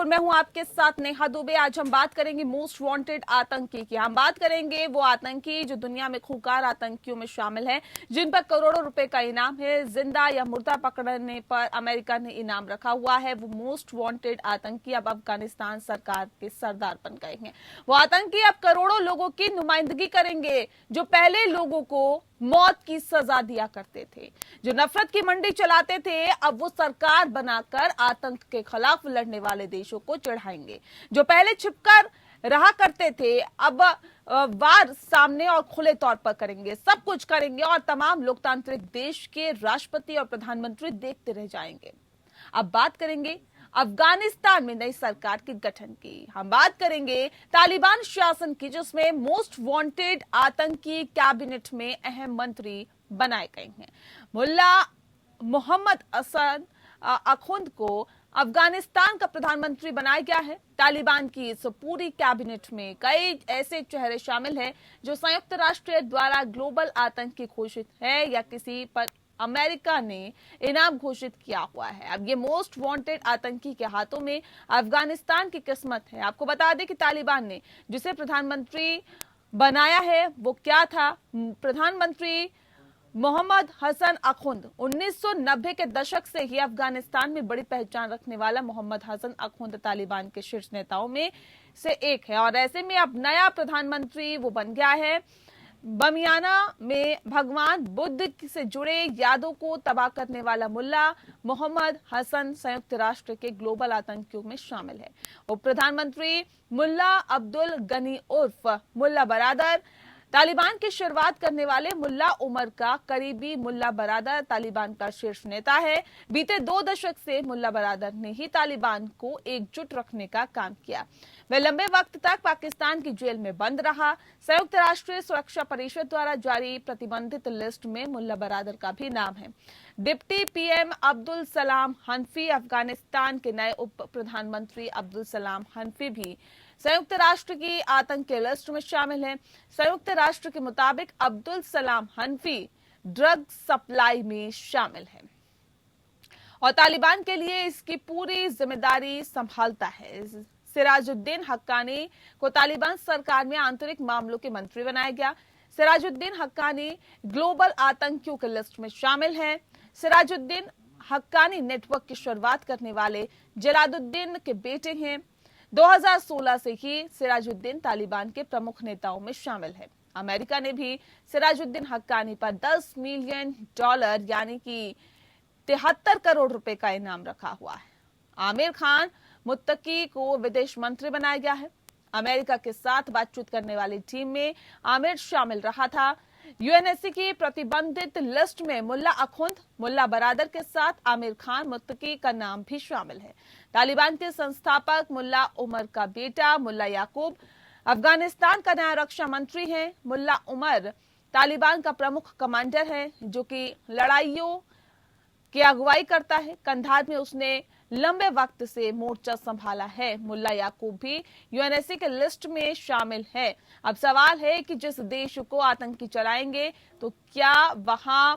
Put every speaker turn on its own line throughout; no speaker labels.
मैं हूं आपके साथ नेहा दुबे। आज हम बात करेंगे मोस्ट वांटेड आतंकी की। हम बात करेंगे वो आतंकी जो दुनिया में खूंखार आतंकियों में शामिल हैं, जिन पर करोड़ों रुपए का इनाम है। जिंदा या मुर्दा पकड़ने पर अमेरिका ने इनाम रखा हुआ है। वो मोस्ट वांटेड आतंकी अब अफगानिस्तान सरकार के सरदार बन गए हैं। वो आतंकी अब करोड़ों लोगों की नुमाइंदगी करेंगे, जो पहले लोगों को मौत की सजा दिया करते थे, जो नफरत की मंडी चलाते थे। अब वो सरकार बनाकर आतंक के खिलाफ लड़ने वाले देशों को चढ़ाएंगे। जो पहले छिपकर रहा करते थे, अब वार सामने और खुले तौर पर करेंगे, सब कुछ करेंगे और तमाम लोकतांत्रिक देश के राष्ट्रपति और प्रधानमंत्री देखते रह जाएंगे। अब बात करेंगे अफगानिस्तान में नई सरकार के गठन की। हम बात करेंगे तालिबान शासन की, जिसमें मोस्ट वांटेड आतंकी कैबिनेट में अहम मंत्री बनाए गए हैं। मुल्ला मोहम्मद हसन अखुंद को अफगानिस्तान का प्रधानमंत्री बनाया गया है। तालिबान की इस पूरी कैबिनेट में कई ऐसे चेहरे शामिल हैं जो संयुक्त राष्ट्र द्वारा ग्लोबल आतंकी घोषित है या किसी पर अमेरिका ने इनाम घोषित किया हुआ है। अब ये मोस्ट वांटेड आतंकी के हाथों में अफगानिस्तान की किस्मत है। आपको बता दें कि तालिबान ने जिसे प्रधानमंत्री बनाया है वो क्या था। प्रधानमंत्री मोहम्मद हसन अखुंद 1990 के दशक से ही अफगानिस्तान में बड़ी पहचान रखने वाला मोहम्मद हसन अखुंद तालिबान के शीर्ष नेताओं में से एक है और ऐसे में अब नया प्रधानमंत्री वो बन गया है। बमियाना में भगवान बुद्ध से जुड़े यादों को तबाह करने वाला मुल्ला मोहम्मद हसन संयुक्त राष्ट्र के ग्लोबल आतंकियों में शामिल है। उप प्रधानमंत्री मुल्ला अब्दुल गनी उर्फ मुल्ला बरादर तालिबान की शुरुआत करने वाले मुल्ला उमर का करीबी। मुल्ला बरादर तालिबान का शीर्ष नेता है। बीते 2 दशक से मुल्ला बरादर ने ही तालिबान को एकजुट रखने का काम किया। वह लंबे वक्त तक पाकिस्तान की जेल में बंद रहा। संयुक्त राष्ट्र सुरक्षा परिषद द्वारा जारी प्रतिबंधित लिस्ट में मुल्ला बरादर का भी नाम है। डिप्टी पीएम अब्दुल सलाम हनफी, अफगानिस्तान के नए उप प्रधानमंत्री अब्दुल सलाम हनफी भी संयुक्त राष्ट्र की आतंक के लिस्ट में शामिल हैं। संयुक्त राष्ट्र के मुताबिक अब्दुल सलाम हनफी ड्रग सप्लाई में शामिल है और तालिबान के लिए इसकी पूरी जिम्मेदारी संभालता है। सिराजुद्दीन हक्कानी को तालिबान सरकार में आंतरिक मामलों के मंत्री बनाया गया। सिराजुद्दीन हक्कानी ग्लोबल आतंकियों के लिस्ट में शामिल हैं। सिराजुद्दीन हक्कानी नेटवर्क की शुरुआत करने वाले जलालुद्दीन के बेटे हैं। 2016 से ही सिराजुद्दीन तालिबान के प्रमुख नेताओं में शामिल है। अमेरिका ने भी सिराजुद्दीन हक्कानी पर $10 मिलियन यानी कि 73 करोड़ रुपए का इनाम रखा हुआ है। आमिर खान मुत्तकी को विदेश मंत्री बनाया गया है। अमेरिका के साथ बातचीत करने वाली टीम में आमिर शामिल रहा था। यूएनएससी की प्रतिबंधित लिस्ट में मुल्ला अखुंद, मुल्ला बरादर के साथ आमिर खान मुत्तकी का नाम भी शामिल है। तालिबान के संस्थापक मुल्ला उमर का बेटा मुल्ला याकूब अफगानिस्तान का नया रक्षा मंत्री है। मुल्ला उमर तालिबान का प्रमुख कमांडर है, जो कि लड़ाइयों की अगुवाई करता है। कंधार में उसने लंबे वक्त से मोर्चा संभाला है। मुल्ला याकूब भी यूएनएससी के लिस्ट में शामिल है। अब सवाल है कि जिस देश को आतंकी चलाएंगे तो क्या वहां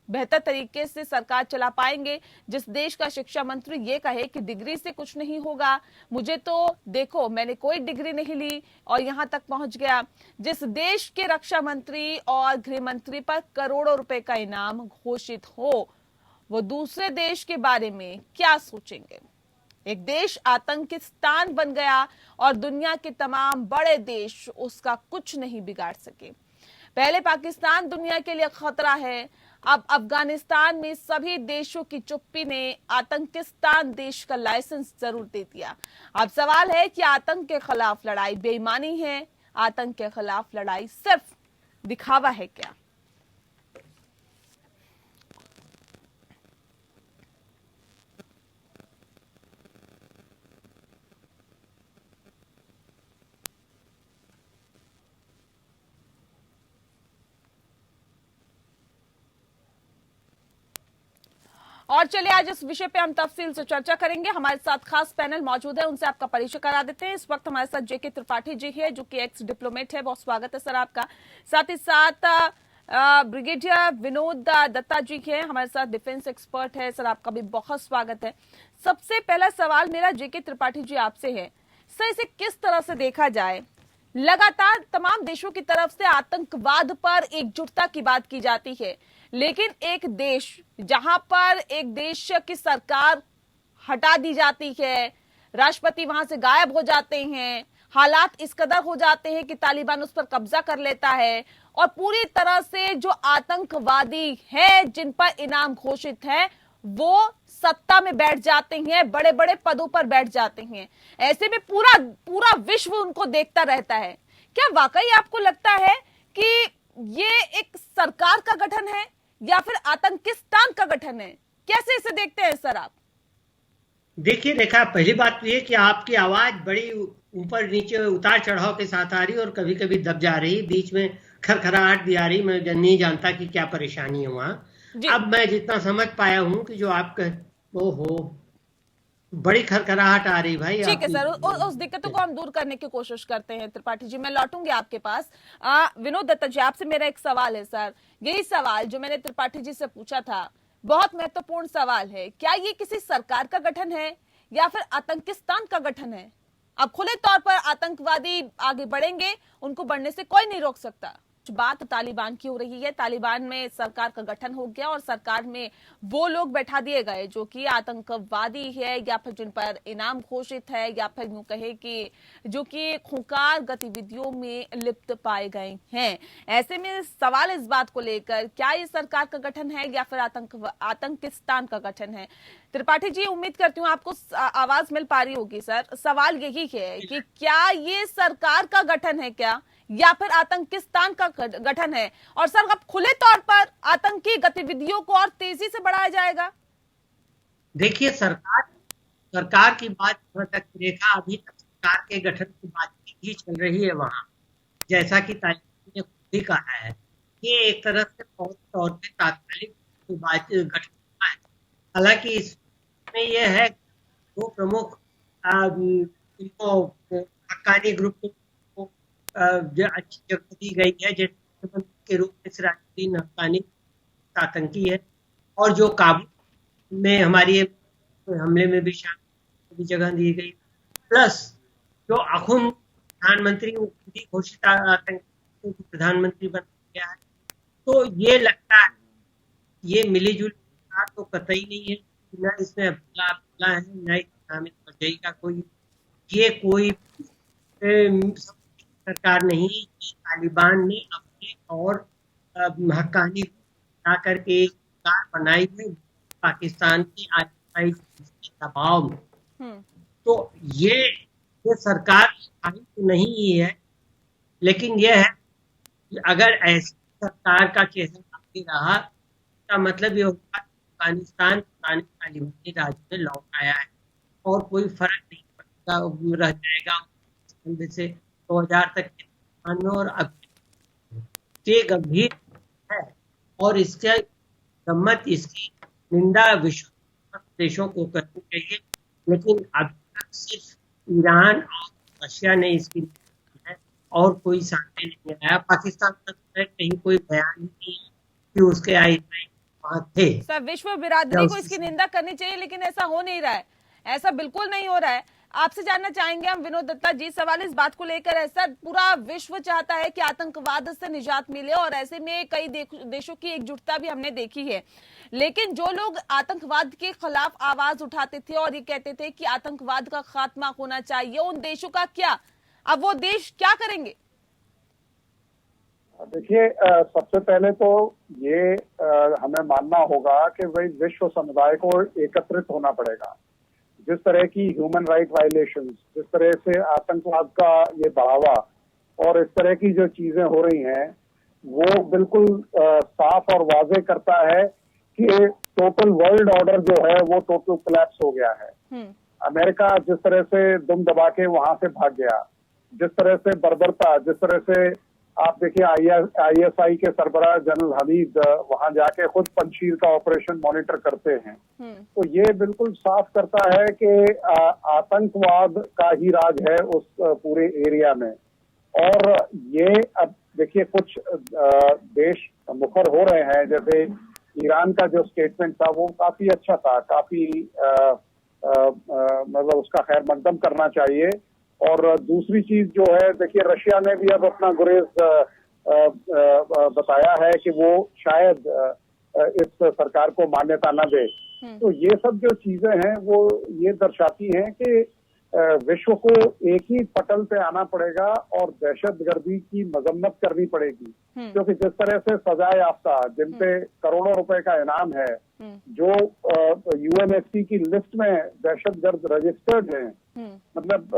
बेहतर तरीके से सरकार चला पाएंगे। जिस देश का शिक्षा मंत्री ये कहे कि डिग्री से कुछ नहीं होगा, मुझे तो देखो मैंने कोई डिग्री नहीं ली और यहां तक पहुंच गया। जिस देश के रक्षा मंत्री और गृह मंत्री पर करोड़ों रुपए का इनाम घोषित हो, वो दूसरे देश के बारे में क्या सोचेंगे। एक देश आतंकिस्तान बन गया और दुनिया के तमाम बड़े देश उसका कुछ नहीं बिगाड़ सके। पहले पाकिस्तान दुनिया के लिए खतरा है, अब अफगानिस्तान में सभी देशों की चुप्पी ने आतंकिस्तान देश का लाइसेंस जरूर दे दिया। अब सवाल है कि आतंक के खिलाफ लड़ाई बेईमानी है, आतंक के खिलाफ लड़ाई सिर्फ दिखावा है क्या। और चलिए आज इस विषय पे हम तफसील से चर्चा करेंगे। हमारे साथ खास पैनल मौजूद है, उनसे आपका परिचय करा देते हैं। इस वक्त हमारे साथ जेके त्रिपाठी जी है, जो कि एक्स डिप्लोमेट है। बहुत स्वागत है सर आपका। साथ ही साथ ब्रिगेडियर विनोद दत्ता जी हैं, हमारे साथ डिफेंस एक्सपर्ट है। सर आपका भी बहुत स्वागत है। सबसे पहला सवाल मेरा जेके त्रिपाठी जी आपसे है, सर इसे किस तरह से देखा जाए? लगातार तमाम देशों की तरफ से आतंकवाद पर एकजुटता की बात की जाती है, लेकिन एक देश जहां पर एक देश की सरकार हटा दी जाती है, राष्ट्रपति वहां से गायब हो जाते हैं, हालात इस कदर हो जाते हैं कि तालिबान उस पर कब्जा कर लेता है और पूरी तरह से जो आतंकवादी है जिन पर इनाम घोषित है वो सत्ता में बैठ जाते हैं, बड़े बड़े पदों पर बैठ जाते हैं। ऐसे में पूरा पूरा विश्व उनको देखता रहता है। क्या वाकई आपको लगता है कि ये एक सरकार का गठन है या फिर आतंकिस्तान का गठन है? कैसे इसे देखते हैं सर आप?
देखिए रेखा, पहली बात तो ये कि आपकी आवाज बड़ी ऊपर नीचे उतार चढ़ाव के साथ आ रही है और कभी कभी दब जा रही, बीच में खरखराहट भी आ रही। मैं नहीं जानता कि क्या परेशानी है वहां। अब मैं जितना समझ पाया हूं कि जो आप ओहो, बड़ी खरखराहट आ रही भाई।
ठीक है सर, उस दिक्कतों को हम दूर करने की कोशिश करते हैं। त्रिपाठी जी, मैं लौटूंगी आपके पास। विनोद दत्ता जी, आपसे मेरा एक सवाल है सर। यही सवाल जो मैंने त्रिपाठी जी से पूछा था, बहुत महत्वपूर्ण सवाल है। क्या ये किसी सरकार का गठन है या फिर आतंकिस्तान का गठन है? अब खुले तौर पर आतंकवादी आगे बढ़ेंगे, उनको बढ़ने से कोई नहीं रोक सकता। बात तालिबान की हो रही है। तालिबान में सरकार का गठन हो गया और सरकार में वो लोग बैठा दिए गए जो कि आतंकवादी है या फिर जिन पर इनाम घोषित है या फिर यूं कहे कि जो कि खूंखार गतिविधियों में लिप्त पाए गए हैं। ऐसे में सवाल इस बात को लेकर, क्या ये सरकार का गठन है या फिर आतंकिस्तान का गठन है? त्रिपाठी जी, उम्मीद करती हूँ आपको आवाज मिल पा रही होगी सर। सवाल यही है कि क्या ये सरकार का गठन है क्या या फिर आतंकिस्तान का गठन है? और सर, अब खुले तौर पर आतंकी गतिविधियों को और तेजी से बढ़ाया जाएगा?
देखिए, सरकार की बात तक रेखा, अभी तक सरकार के गठन की बात ही चल रही है वहां। जैसा कि तालिबान ने खुद ही कहा है, ये एक तरह से फौरी तौर पे तात्कालिक गठन हुआ है। हालांकि इसमें यह है दो प्रमुख इनको हक्कानी ग्रुप को जो अच्छी जगह दी गई है, जैसे के रूप में सिराजुद्दीन हक्कानी आतंकी है, और जो काबुल में हमारी हमले में भी शामिल जगह दी गई, प्लस जो अखुन प्रधानमंत्री घोषित आतंकी प्रधानमंत्री बन गया है। तो ये लगता है ये मिली जुली तो कतई नहीं है, न इसमें अब्दुल्ला है, न इसमें हामिद करजई का कोई ये कोई सरकार नहीं। तालिबान ने अपने और हक्कानी ला करके एक सरकार बनाई है पाकिस्तान की आईएसआई के दबाव में। तो ये सरकार तो नहीं ही है, लेकिन यह है कि अगर ऐसी सरकार का चेहरा आगे रहा का मतलब ये होगा अफगानिस्तान पुराने तालिबानी राज में लौट आया है और कोई फर्क नहीं पड़ेगा, रह जाएगा से 2000 तक के में। और अब ये गंभीर है और इससे गम्मत इसकी निंदा विश्व देशों को करनी चाहिए, लेकिन अभी तक सिर्फ ईरान और रशिया ने इसकी है और कोई सामने नहीं आया। पाकिस्तान का कहीं कोई बयान नहीं है कि उसके वहां थे।
सर, विश्व बिरादरी को इसकी निंदा करनी चाहिए, लेकिन ऐसा हो नहीं रहा है। ऐसा बिल्कुल नहीं हो रहा है। आपसे जानना चाहेंगे हम विनोद दत्ता जी, सवाल इस बात को लेकर है सर, पूरा विश्व चाहता है कि आतंकवाद से निजात मिले और ऐसे में कई देशों की एकजुटता भी हमने देखी है, लेकिन जो लोग आतंकवाद के खिलाफ आवाज उठाते थे और ये कहते थे कि आतंकवाद का खात्मा होना चाहिए, उन देशों का क्या? अब वो देश क्या करेंगे?
देखिए, सबसे पहले तो ये हमें मानना होगा कि भाई विश्व समुदाय को एकत्रित होना पड़ेगा। जिस तरह की ह्यूमन राइट वायलेशंस, जिस तरह से आतंकवाद का ये बढ़ावा और इस तरह की जो चीजें हो रही हैं, वो बिल्कुल साफ और वाजे करता है कि टोटल वर्ल्ड ऑर्डर जो है वो टोटल कोलैप्स हो गया है। अमेरिका जिस तरह से दुम दबा के वहां से भाग गया, जिस तरह से बर्बरता, जिस तरह से आप देखिए आईएसआई के सरबराह जनरल हमीद वहां जाके खुद पंशीर का ऑपरेशन मॉनिटर करते हैं। तो ये बिल्कुल साफ करता है कि आतंकवाद का ही राज है उस पूरे एरिया में। और ये अब देखिए कुछ देश मुखर हो रहे हैं, जैसे ईरान का जो स्टेटमेंट था वो काफी अच्छा था, काफी मतलब उसका खैर मकदम करना चाहिए। और दूसरी चीज जो है, देखिए रशिया ने भी अब अपना गुरेज बताया है कि वो शायद इस सरकार को मान्यता न दे। तो ये सब जो चीजें हैं वो ये दर्शाती हैं कि विश्व को एक ही पटल पे आना पड़ेगा और दहशतगर्दी की मजम्मत करनी पड़ेगी, क्योंकि जिस तरह से सजा याफ्ता जिन पे करोड़ों रुपए का इनाम है, जो यूएनएससी की लिस्ट में दहशतगर्द रजिस्टर्ड हैं, मतलब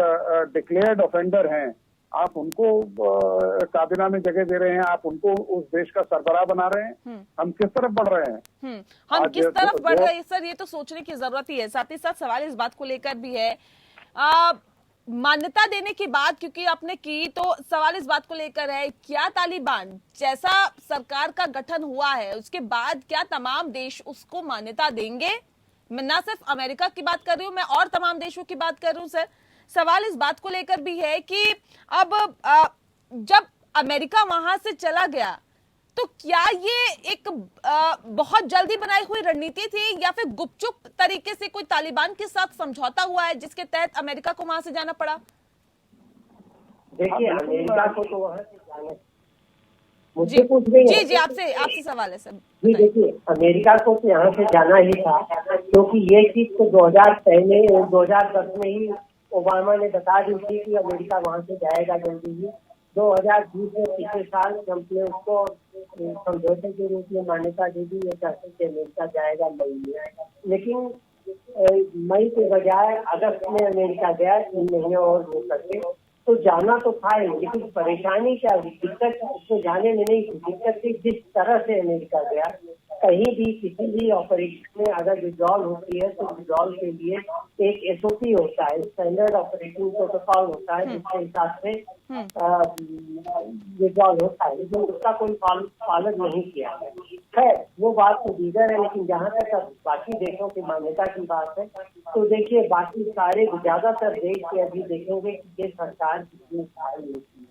डिक्लेयर्ड ऑफेंडर हैं, आप उनको काबीना में जगह दे रहे हैं, आप उनको उस देश का सरबराह बना रहे हैं। हम किस तरफ बढ़ रहे हैं?
हम किस तरफ बढ़ रहे हैं सर, ये तो सोचने की जरूरत ही है। साथ ही साथ सवाल इस बात को लेकर भी है, मान्यता देने की बात क्योंकि आपने की, तो सवाल इस बात को लेकर है, क्या तालिबान जैसा सरकार का गठन हुआ है उसके बाद क्या तमाम देश उसको मान्यता देंगे? मैं ना सिर्फ अमेरिका की बात कर रही हूं, मैं और तमाम देशों की बात कर रही हूं सर। सवाल इस बात को लेकर भी है कि अब जब अमेरिका वहां से चला गया तो क्या ये एक बहुत जल्दी बनाई हुई रणनीति थी या फिर गुपचुप तरीके से कोई तालिबान के साथ समझौता हुआ है जिसके तहत अमेरिका को वहां से जाना पड़ा?
देखिए अमेरिका को तो वहां से जाना,
मुझे पूछ रही है। जी आपसे सवाल है सर।
जी देखिए, अमेरिका को तो यहाँ से जाना ही था, क्योंकि ये चीज तो 2010 में ही ओबामा ने बता दी थी कि अमेरिका वहां से जाएगा जल्दी ही। 2020 में पिछले साल ट्रंप ने उसको समझौते के रूप में मान्यता दे दी, ये कहते कि अमेरिका जाएगा मई में, लेकिन मई के बजाय अगस्त में अमेरिका गया, 3 महीने और हो करके। तो जाना तो था ही, लेकिन परेशानी क्या हुई, दिक्कत उसको जाने में नहीं थी, दिक्कत थी जिस तरह से अमेरिका गया। कहीं भी किसी भी ऑपरेशन में अगर विड्रॉल होती है तो विड्रॉल के लिए एक एसओपी होता है, स्टैंडर्ड ऑपरेटिंग प्रोटोकॉल होता है, जिसके हिसाब से विड्रॉल होता है, लेकिन उसका कोई पालन नहीं किया है। खैर वो बात तो दीगर है, लेकिन जहाँ तक अब बाकी देशों की मान्यता की बात है, तो देखिए बाकी सारे ज्यादातर देश के अभी देखेंगे कि ये सरकार कितनी स्थायी होती है,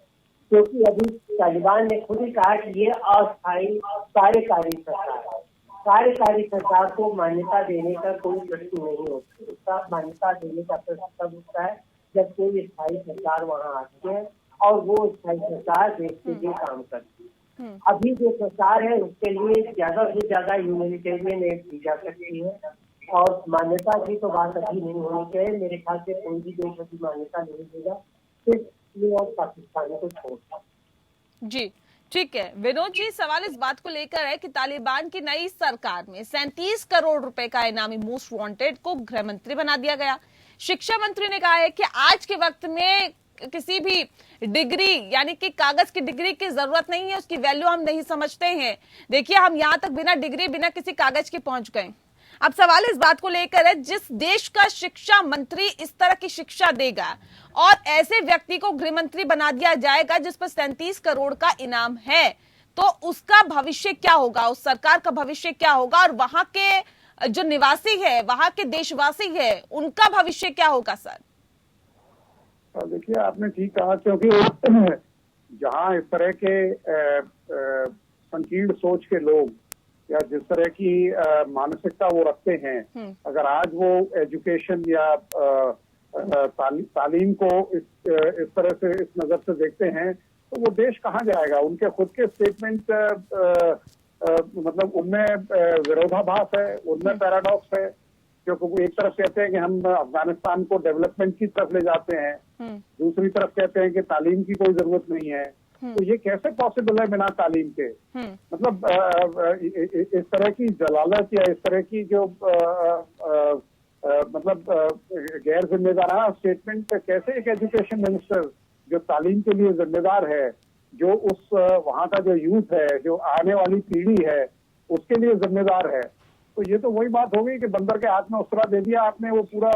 क्योंकि अभी तालिबान ने खुद ही कहा कि ये अस्थायी कार्यकारी सरकार है। कार्यकारी सरकार को मान्यता देने का कोई प्रश्न नहीं होता, उसका मान्यता देने का प्रश्न तब उठता है जब कोई स्थायी सरकार वहाँ आती है और वो स्थायी सरकार देश के लिए काम करती है। अभी जो सरकार है उसके लिए ज्यादा से ज्यादा ह्यूमैनिटेरियन एड दी जा सकती है, और मान्यता की तो बात अभी नहीं होनी चाहिए। मेरे ख्याल से कोई भी देश अभी मान्यता नहीं देगा, सिर्फ और पाकिस्तान को छोड़।
जी ठीक है विनोद जी, सवाल इस बात को लेकर है कि तालिबान की नई सरकार में 37 करोड़ रुपए का इनामी मोस्ट वांटेड को गृह मंत्री बना दिया गया। शिक्षा मंत्री ने कहा है कि आज के वक्त में किसी भी डिग्री यानी कि कागज की डिग्री की जरूरत नहीं है, उसकी वैल्यू हम नहीं समझते हैं। देखिए हम यहाँ तक बिना डिग्री बिना किसी कागज के पहुंच गए। अब सवाल इस बात को लेकर है, जिस देश का शिक्षा मंत्री इस तरह की शिक्षा देगा और ऐसे व्यक्ति को गृह मंत्री बना दिया जाएगा जिस पर 37 करोड़ का इनाम है, तो उसका भविष्य क्या होगा, उस सरकार का भविष्य क्या होगा, और वहां के जो निवासी है, वहां के देशवासी है, उनका भविष्य क्या होगा सर?
देखिए आपने ठीक कहा, क्योंकि जहां इस तरह के संकीर्ण सोच के लोग या जिस तरह की मानसिकता वो रखते हैं, अगर आज वो एजुकेशन या तालीम को इस तरह से, इस नजर से देखते हैं, तो वो देश कहाँ जाएगा? उनके खुद के स्टेटमेंट मतलब उनमें विरोधाभास है, उनमें पैराडॉक्स है, क्योंकि वो एक तरफ कहते हैं कि हम अफगानिस्तान को डेवलपमेंट की तरफ ले जाते हैं, दूसरी तरफ कहते हैं कि तालीम की कोई जरूरत नहीं है। तो ये कैसे पॉसिबल है बिना तालीम के? मतलब इस तरह की जलालत या इस तरह की जो मतलब गैर जिम्मेदाराना स्टेटमेंट कैसे एक एजुकेशन मिनिस्टर जो तालीम के लिए जिम्मेदार है, जो उस वहाँ का जो यूथ है, जो आने वाली पीढ़ी है, उसके लिए जिम्मेदार है? तो ये तो वही बात हो गई कि बंदर के हाथ में उसरा दे दिया आपने, वो पूरा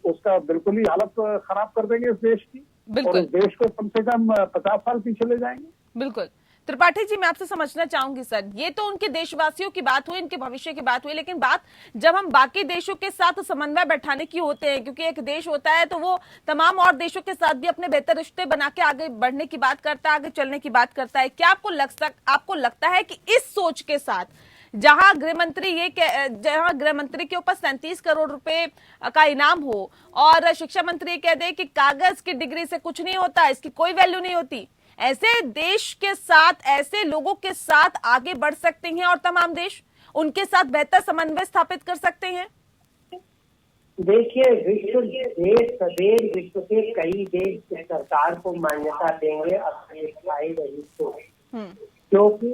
उसका बिल्कुल ही हालत खराब कर देंगे इस देश की, और उस देश को कम से कम 50 साल पीछे ले जाएंगे।
बिल्कुल। त्रिपाठी जी, मैं आपसे समझना चाहूंगी सर, ये तो उनके देशवासियों की बात हुई, इनके भविष्य की बात हुई, लेकिन बात जब हम बाकी देशों के साथ समन्वय बैठाने की होते हैं, क्योंकि एक देश होता है तो वो तमाम और देशों के साथ भी अपने बेहतर रिश्ते बना के आगे बढ़ने की बात करता है, आगे चलने की बात करता है। क्या आपको लगता है कि इस सोच के साथ जहां गृह मंत्री के ऊपर 37 करोड़ रुपए का इनाम हो और शिक्षा मंत्री कह दे कि कागज की डिग्री से कुछ नहीं होता, इसकी कोई वैल्यू नहीं होती। ऐसे देश के साथ, ऐसे लोगों के साथ आगे बढ़ सकते हैं और तमाम देश उनके साथ बेहतर समन्वय स्थापित कर सकते हैं।
देखिए, विश्व के कई देश सरकार को मान्यता देंगे अपने स्थायी रही को, क्योंकि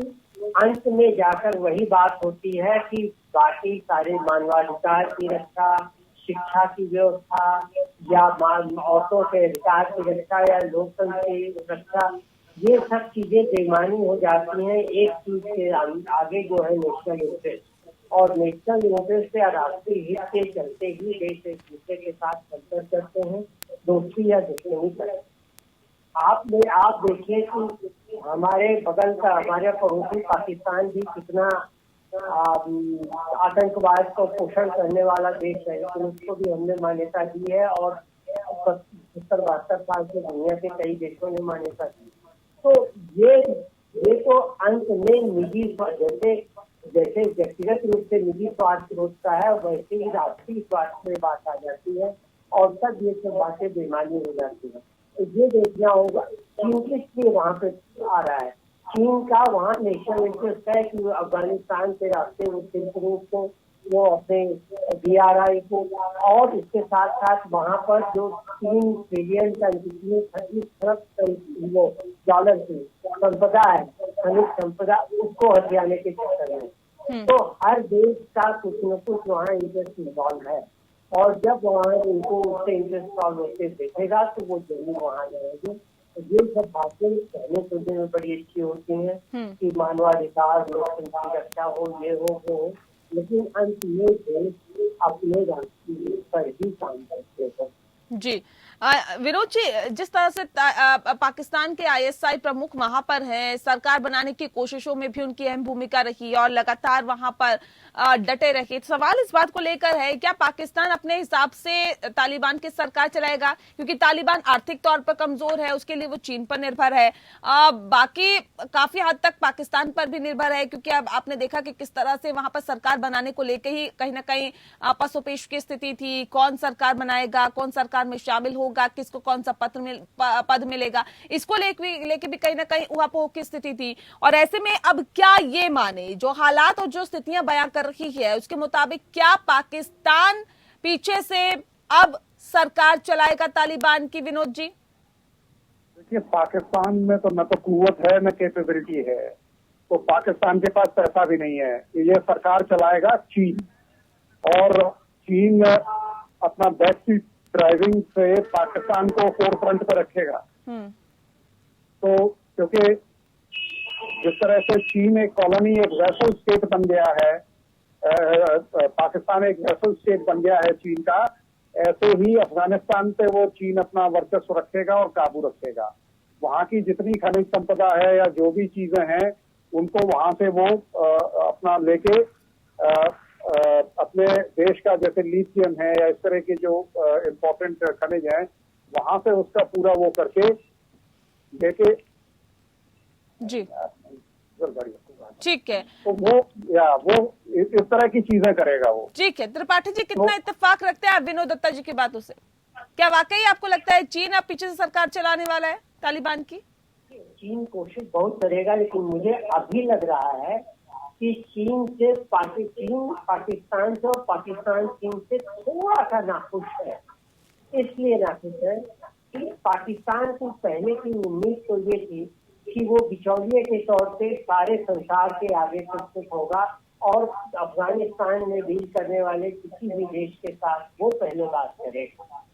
अंत में जाकर वही बात होती है कि बाकी सारे मानवाधिकार की रक्षा, शिक्षा की व्यवस्था या औरतों के अधिकार की रक्षा या लोकतंत्र की रक्षा, ये सब चीजें बेमानी हो जाती हैं एक चीज के आगे, जो है नेशनल इंटरेस्ट। और नेशनल इंटरेस्ट या राष्ट्रीय हित के चलते ही देश एक दूसरे के साथ संपर्क करते हैं, दोस्ती या दुश्मनी करते हैं। आप देखिए कि हमारे बगल का, हमारे पड़ोसी पाकिस्तान भी कितना आतंकवाद को पोषण करने वाला देश है, लेकिन उसको भी हमने मान्यता दी है और 70-72 साल से दुनिया के कई देशों ने मान्यता दी। तो ये तो अंत में निजी, जैसे व्यक्तिगत रूप से निजी स्वार्थ होता है, वैसे ही राष्ट्रीय स्वार्थ में बात आ जाती है और तब ये सब बातें बेमानी हो जाती है। तो ये देखना होगा चीन किस लिए वहाँ पे आ रहा है। चीन का वहाँ नेशनल इंटरेस्ट है कि अफगानिस्तान के रास्ते को वो अपने BRI को, और इसके साथ साथ वहाँ पर जो 3 ट्रिलियन का $30 की संपदा है, खनिज संपदा, उसको हथियाने के चक्कर में। तो हर देश का कुछ न कुछ वहाँ इंटरेस्ट इन्वॉल्व है, और जब वहाँ उनको उससे इंटरेस्ट सॉल्व होते देखेगा तो वो जरूर वहाँ जाएंगे। तो ये सब बातें कहने सुनने में बड़ी अच्छी होती हैं कि मानवाधिकार, लोकतंत्र की रक्षा हो, ये हो, वो हो, लेकिन अंत में देश अपने राष्ट्रीय पर ही काम करते हैं।
जी विनोद जी, जिस तरह से पाकिस्तान के ISI प्रमुख वहां पर हैं, सरकार बनाने की कोशिशों में भी उनकी अहम भूमिका रही और लगातार वहां पर डटे रहे। सवाल इस बात को लेकर है, क्या पाकिस्तान अपने हिसाब से तालिबान की सरकार चलाएगा? क्योंकि तालिबान आर्थिक तौर पर कमजोर है, उसके लिए वो चीन पर निर्भर है, बाकी काफी हद तक पाकिस्तान पर भी निर्भर है, क्योंकि अब आपने देखा कि किस तरह से वहां पर सरकार बनाने को लेकर ही कहीं ना कहीं पसोपेश की स्थिति थी। कौन सरकार बनाएगा, कौन सरकार में शामिल होगा, किसको कौन सा पद मिलेगा, इसको लेके भी कहीं ना कहीं उहापोह की स्थिति थी। और ऐसे में अब क्या ये माने, जो हालात और जो स्थितियां बयां कर रही है उसके मुताबिक क्या पाकिस्तान पीछे से अब सरकार चलाएगा तालिबान की? विनोद जी,
देखिए, पाकिस्तान में तो न तो कुव्वत है न कैपेबिलिटी है, तो पाकिस्तान के पास पैसा भी नहीं है। ये सरकार चलाएगा चीन, और चीन अपना बैक ड्राइविंग से पाकिस्तान को फोरफ्रंट पर रखेगा। तो क्योंकि जिस तरह से चीन एक कॉलोनी, एक वैसल स्टेट बन गया है, पाकिस्तान एक वैसल स्टेट बन गया है चीन का, ऐसे ही अफगानिस्तान पे वो चीन अपना वर्चस्व रखेगा और काबू रखेगा। वहाँ की जितनी खनिज संपदा है या जो भी चीजें हैं, उनको वहाँ से वो अपना लेके अपने देश का, जैसे लिथियम है या इस तरह के जो इम्पोर्टेंट खनिज हैं, वहां से उसका पूरा वो करके लेके
जी ठीक है,
तो वो इस तरह की चीजें करेगा वो।
ठीक है। त्रिपाठी जी, कितना इत्तेफाक रखते हैं आप विनोद दत्ता जी की बातों से? क्या वाकई आपको लगता है चीन अब पीछे से सरकार चलाने वाला है तालिबान की?
चीन कोशिश बहुत करेगा, लेकिन मुझे अभी लग रहा है कि चीन से पाकिस्तान से और पाकिस्तान चीन से थोड़ा सा नाखुश है। इसलिए नाखुश है कि पाकिस्तान को पहले की उम्मीद तो ये थी कि वो बिचौलिए के तौर पे सारे संसार के आगे प्रस्तुत होगा और अफगानिस्तान में डील करने वाले किसी भी देश के साथ वो पहले बात करेगा।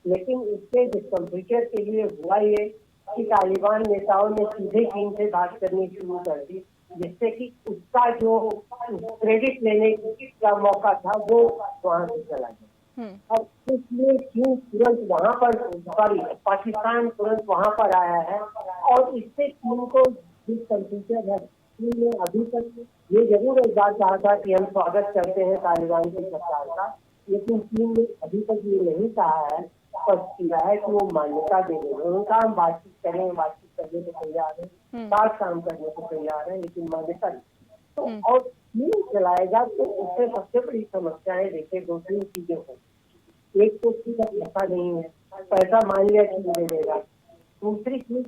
लेकिन इसके डिस्कम्फर्ट के लिए हुआ ये कि तालिबान नेताओं ने सीधे चीन से बात करनी शुरू कर दी, जिससे कि उसका जो क्रेडिट लेने का मौका था वो वहां से चला गया। अब इसलिए चीन तुरंत वहां पर, पाकिस्तान तुरंत वहां पर आया है और इससे चीन को डिस्कम्फर्ट है। चीन ने अभी तक ये जरूर एक बात कहा था कि हम स्वागत करते हैं तालिबान की सरकार का, लेकिन चीन ने अभी तक ये नहीं कहा है, स्पष्ट किया है कि वो मान्यता दे देंगे। उनका हम बातचीत करने को तैयार है, साथ काम करने को तैयार है, लेकिन मान्यता नहीं। तो और नहीं चलाएगा तो उससे सबसे बड़ी समस्याएं देखिए 2-3 चीजें होंगी। एक तो उसका पैसा नहीं है, पैसा मान लिया चीन दे देगा। दूसरी चीज,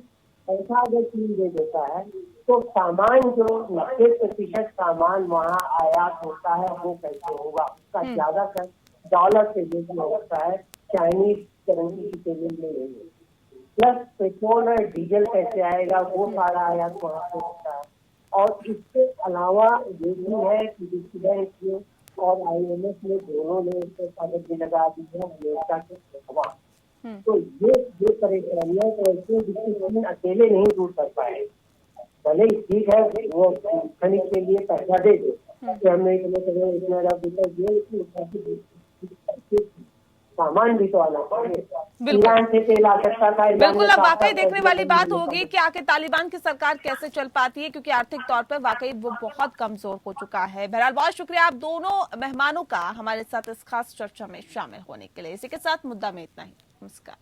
पैसा अगर चीन दे देता है तो सामान जो 90% सामान वहाँ आयात होता है वो कैसे होगा, उसका ज्यादातर डॉलर से बेचना होता है, चाइनीज करेंसी की पेमेंट में नहीं है। प्लस पेट्रोल और डीजल कैसे आएगा, वो सारा आयात वहाँ से होता है। और इसके अलावा ये भी है कि विश्व बैंक और IMF ने दोनों ने इसको कागज भी लगा दी है अमेरिका के खिलाफ। तो ये परेशानियां तो ऐसे अकेले नहीं दूर कर पाए। भले ही ठीक है वो खनिज के लिए पैसा दे दे कि हमने इतना सामान भी तो आना चाहिए। ईरान से तेल आ सकता था।
बिल्कुल, अब वाकई देखने वाली बात होगी कि आखिर तालिबान की सरकार कैसे चल पाती है, क्योंकि आर्थिक तौर पर वाकई वो बहुत कमजोर हो चुका है। बहरहाल बहुत शुक्रिया आप दोनों मेहमानों का हमारे साथ इस खास चर्चा में शामिल होने के लिए। इसी के साथ मुद्दा में इतना ही। नमस्कार।